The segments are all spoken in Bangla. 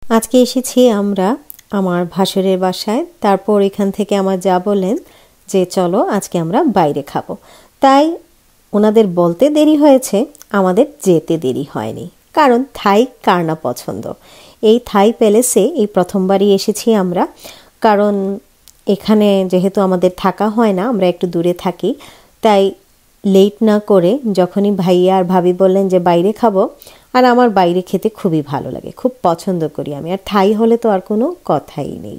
আজকে এসেছি আমরা আমার ভাসুরের বাসায়। তারপর এখান থেকে আমার যা বলেন যে চলো আজকে আমরা বাইরে খাবো। তাই ওনাদের বলতে দেরি হয়েছে, আমাদের যেতে দেরি হয়নি, কারণ থাই কার না পছন্দ। এই থাই প্যালেসে এই প্রথমবারই এসেছি আমরা, কারণ এখানে যেহেতু আমাদের থাকা হয় না, আমরা একটু দূরে থাকি, তাই লেট না করে যখনই ভাইয়া আর ভাবি বললেন যে বাইরে খাবো, আর আমার বাইরে খেতে খুবই ভালো লাগে, খুব পছন্দ করি আমি, আর থাই হলে তো আর কোনো কথাই নেই।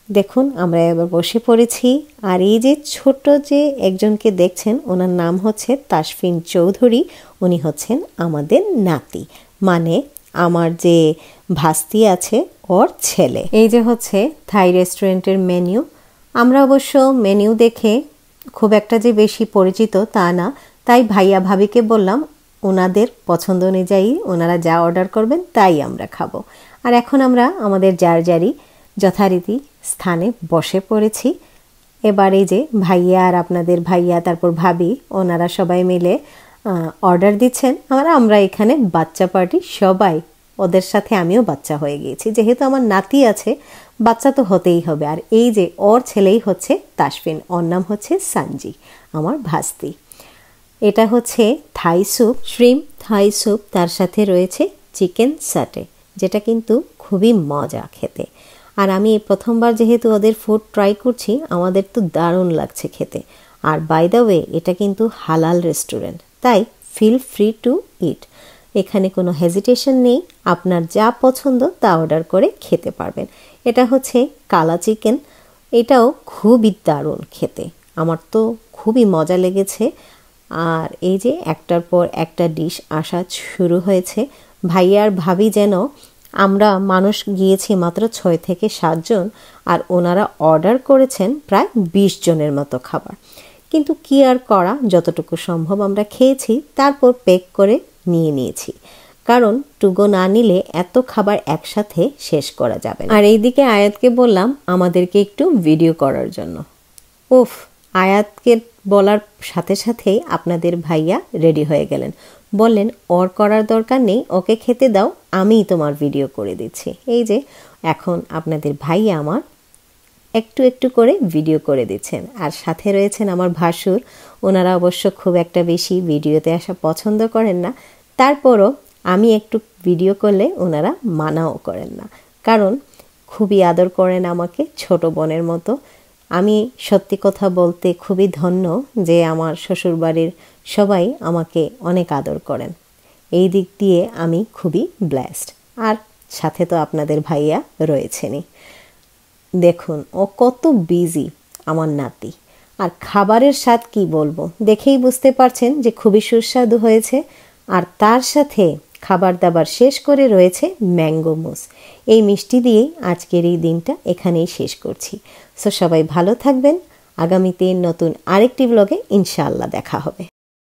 দেখুন আমরা এবার বসে পড়েছি, আর এই যে ছোট যে একজনকে দেখছেন ওনার নাম হচ্ছে তাসফিন চৌধুরী, উনি হচ্ছেন আমাদের নাতি, মানে আমার যে ভাস্তি আছে ওর ছেলে। এই যে হচ্ছে থাই রেস্টুরেন্টের মেনু। আমরা অবশ্য মেনু দেখে খুব একটা যে বেশি পরিচিত তা না, তাই ভাইয়া ভাবিকে বললাম ওনাদের পছন্দ অনুযায়ী ওনারা যা অর্ডার করবেন তাই আমরা খাবো। আর এখন আমরা আমাদের যার যারই যথারীতি স্থানে বসে পড়েছি। এবার এই যে ভাইয়া আর আপনাদের ভাইয়া তারপর ভাবি ওনারা সবাই মিলে অর্ডার দিচ্ছেন, আর আমরা এখানে বাচ্চা পার্টি সবাই, ওদের সাথে আমিও বাচ্চা হয়ে গিয়েছি, যেহেতু আমার নাতি আছে বাচ্চা তো হতেই হবে। আর এই যে ওর ছেলেই হচ্ছে তাসফিন, ওর নাম হচ্ছে সানজি, আমার ভাস্তি। এটা হচ্ছে Thai soup, shrimp Thai soup, তার সাথে রয়েছে চিকেন সাটে, যেটা কিন্তু খুবই মজা খেতে। আর আমি প্রথমবার যেহেতু ওদের ফুড ট্রাই করছি, আমাদের তো দারুণ লাগছে খেতে। আর বাই দ্য ওয়ে এটা কিন্তু হালাল রেস্টুরেন্ট, তাই ফিল ফ্রি টু ইট, এখানে কোনো হেজিটেশন নেই, আপনার যা পছন্দ তা অর্ডার করে খেতে পারবেন। এটা হচ্ছে কালা চিকেন, এটাও খুবই দারুণ খেতে, আমার তো খুবই মজা লেগেছে। আর এই যে একটার পর একটা ডিশ আসা শুরু হয়েছে। ভাইয়া আর ভাবি যেন, আমরা মানুষ গিয়েছি মাত্র 6 থেকে 7 জন, আর ওনারা অর্ডার করেছেন প্রায় 20 জনের মতো খাবার। কিন্তু কি আর করা, যতটুকু সম্ভব আমরা খেয়েছি, তারপর প্যাক করে নিয়ে নিয়েছি, কারণ টুগো না নিলে এত খাবার একসাথে শেষ করা যাবে না। আর এইদিকে আয়াতকে বললাম আমাদেরকে একটু ভিডিও করার জন্য। উফ, আয়াতকে বলার সাথে সাথেই আপনাদের ভাইয়া রেডি হয়ে গেলেন, বললেন ওর করার দরকার নেই, ওকে খেতে দাও, আমিই তোমার ভিডিও করে দিচ্ছি। এই যে এখন আপনাদের ভাইয়া আমার একটু একটু করে ভিডিও করে দিচ্ছেন, আর সাথে রয়েছেন আমার ভাসুর। ওনারা অবশ্য খুব একটা বেশি ভিডিওতে আসা পছন্দ করেন না, তারপরও আমি একটু ভিডিও করলে ওনারা মানাও করেন না, কারণ খুবই আদর করেন আমাকে, ছোট বোনের মতো। আমি সত্যি কথা বলতে খুবই ধন্য যে আমার শ্বশুরবাড়ির সবাই আমাকে অনেক আদর করেন, এই দিক দিয়ে আমি খুবই ব্লেসড। আর সাথে তো আপনাদের ভাইয়া রয়েছেনই। দেখুন ও কত বিজি আমার নাতি, আর খাবারের স্বাদ কি বলবো, দেখেই বুঝতে পারছেন যে খুবই সুস্বাদু হয়েছে। আর তার সাথে খাবার দাবার শেষ করে রয়েছে ম্যাঙ্গো মুস। এই মিষ্টি দিয়েই আজকের এই দিনটা এখানেই শেষ করছি। সো সবাই ভালো থাকবেন, আগামীতে নতুন আরেকটি ব্লগে ইনশাআল্লাহ দেখা হবে।